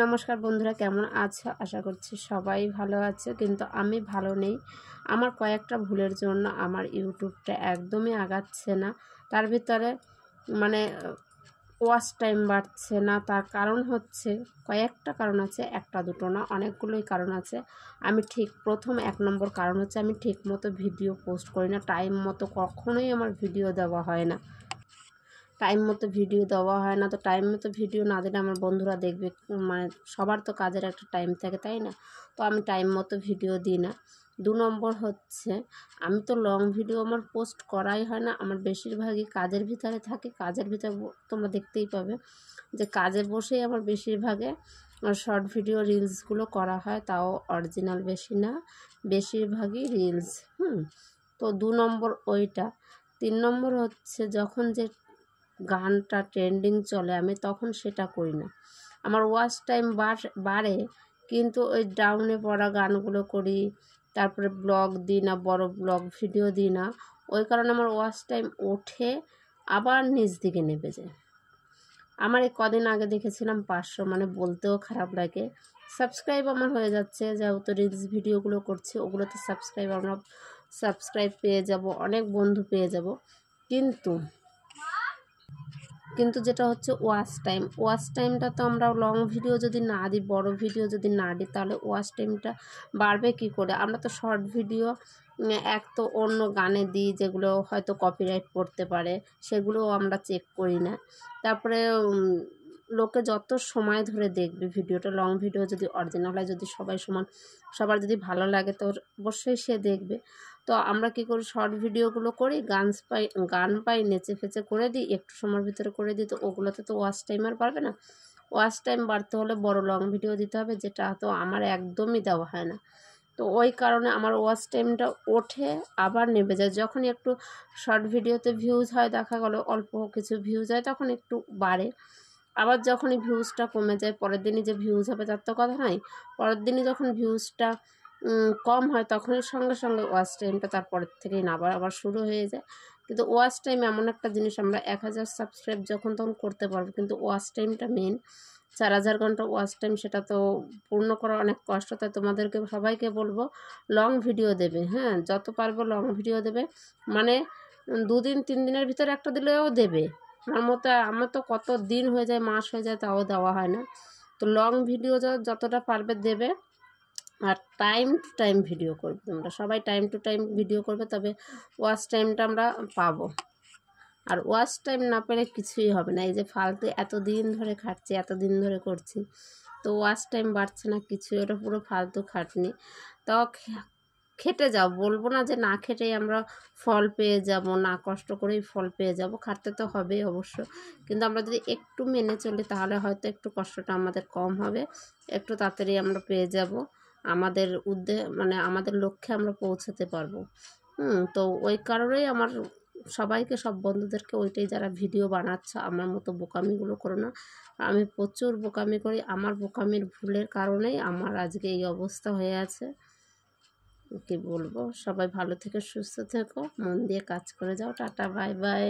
নমস্কার বন্ধুরা, কেমন আছো? আশা করছি সবাই ভালো আছে, কিন্তু আমি ভালো নেই। আমার কয়েকটা ভুলের জন্য আমার ইউটিউবটা একদমই আগাচ্ছে না। তার ভিতরে মানে ওয়াচ টাইম বাড়ছে না। তার কারণ হচ্ছে কয়েকটা কারণ আছে, একটা দুটো না, অনেকগুলোই কারণ আছে। আমি ঠিক প্রথম 1 নম্বর কারণ হচ্ছে আমি ঠিক মতো ভিডিও পোস্ট করি না। টাইম মতো কখনোই আমার ভিডিও দেওয়া হয় না। টাইম মতো ভিডিও দেওয়া হয় না, তো টাইম মতো ভিডিও না দিলে আমার বন্ধুরা দেখবে, মানে সবার তো কাজের একটা টাইম থাকে, তাই না? তো আমি টাইম মতো ভিডিও দিই না। 2 নম্বর হচ্ছে আমি তো লং ভিডিও আমার পোস্ট করাই হয় না। আমার বেশিরভাগই কাজের ভিতরে থাকে। কাজের ভিতরে তোমরা দেখতেই পাবে যে কাজে বসেই আমার বেশিরভাগে শর্ট ভিডিও রিলসগুলো করা হয়, তাও অরিজিনাল বেশি না, বেশিরভাগই রিলস। তো 2 নম্বর ওইটা। 3 নম্বর হচ্ছে যখন যে গানটা ট্রেন্ডিং চলে আমি তখন সেটা করি না। আমার ওয়াচ টাইম বাড়ে, কিন্তু ওই ডাউনে পড়া গানগুলো করি। তারপরে ব্লগ দিই না, বড় ব্লগ ভিডিও দিই না। ওই কারণে আমার ওয়াচ টাইম ওঠে, আবার নিচ দিকে নেমে যায়। আমার এই কদিন আগে দেখেছিলাম 500, মানে বলতেও খারাপ লাগে। সাবস্ক্রাইব আমার হয়ে যাচ্ছে, যেহেতু রিলস ভিডিওগুলো করছি ওগুলোতে সাবস্ক্রাইব পেয়ে যাব, অনেক বন্ধু পেয়ে যাব। কিন্তু যেটা হচ্ছে ওয়াচ টাইমটা তো আমরা লং ভিডিও যদি না দিই, বড় ভিডিও যদি না দিই, তাহলে ওয়াচ টাইমটা বাড়বে কি করে? আমরা তো শর্ট ভিডিও এক তো অন্য গানে দিই, যেগুলো হয়তো কপিরাইট পড়তে পারে, সেগুলোও আমরা চেক করি না। তারপরে লোকে যত সময় ধরে দেখবে ভিডিওটা, লং ভিডিও যদি অরিজিনাল হয়, যদি সবার যদি ভালো লাগে, তো অবশ্যই সে দেখবে। তো আমরা কি করি, শর্ট ভিডিওগুলো করি, গান পাই নেচে ফেচে করে দিই, একটু সময়ের ভিতরে করে দিই। তো ওগুলোতে তো ওয়াচ টাইম আর পারবে না। ওয়াচ টাইম বাড়তে হলে বড় লং ভিডিও দিতে হবে, যেটা তো আমার একদমই দেওয়া হয় না। তো ওই কারণে আমার ওয়াচ টাইমটা ওঠে, আবার নেমে যায়। যখনই একটু শর্ট ভিডিওতে ভিউজ হয়, দেখা গেলো অল্প কিছু ভিউজ হয়, তখন একটু বাড়ে। আবার যখনই ভিউজটা কমে যায়, পরের দিনই যে ভিউজ হবে তার তো কথা নাই, পরের দিনই যখন ভিউজটা কম হয়, তখনই সঙ্গে সঙ্গে ওয়াচ টাইমটা তারপরের থেকেই না আবার শুরু হয়ে যায়। কিন্তু ওয়াচ টাইম এমন একটা জিনিস, আমরা 1000 সাবস্ক্রাইব যখন তখন করতে পারবো, কিন্তু ওয়াচ টাইমটা মেন। 4000 ঘন্টা ওয়াচ টাইম, সেটা তো পূর্ণ করা অনেক কষ্ট। তাই তোমাদেরকে সবাইকে বলবো লং ভিডিও দেবে, হ্যাঁ, যত পারবো লং ভিডিও দেবে। মানে 2 দিন 3 দিনের ভিতরে একটা দিলেও দেবে। আমার তো কত দিন হয়ে যায়, মাস হয়ে যায়, তাও দেওয়া হয় না। তো লং ভিডিও যতটা পারবে দেবে, আর টাইম টু টাইম ভিডিও করবে। তোমরা সবাই টাইম টু টাইম ভিডিও করবে, তবে ওয়াচ টাইমটা আমরা পাবো। আর ওয়াচ টাইম না পেলে কিছুই হবে না। এই যে ফালতু এতদিন ধরে খাটছি, এতদিন ধরে করছি, তো ওয়াচ টাইম বাড়ছে না কিছুই, ওটা পুরো ফালতু খাটনি। তো খেটে যাও, বলবো না যে না খেটেই আমরা ফল পেয়ে যাব, না কষ্ট করেই ফল পেয়ে যাব, খাটতে তো হবেই অবশ্য। কিন্তু আমরা যদি একটু মেনে চলি, তাহলে হয়তো একটু কষ্টটা আমাদের কম হবে, একটু তাড়াতাড়ি আমরা পেয়ে যাব, আমাদের মানে আমাদের লক্ষ্যে আমরা পৌঁছাতে পারবো। তো ওই কারণেই আমার সবাইকে, সব বন্ধুদেরকে ওইটাই, যারা ভিডিও বানাচ্ছ আমার মতো বোকামিগুলো করো না। আমি প্রচুর বোকামি করি, আমার বোকামির ভুলের কারণেই আমার আজকে এই অবস্থা হয়ে আছে। কি বলবো, সবাই ভালো থেকে সুস্থ থেকো, মন দিয়ে কাজ করে যাও। Tata, bye bye.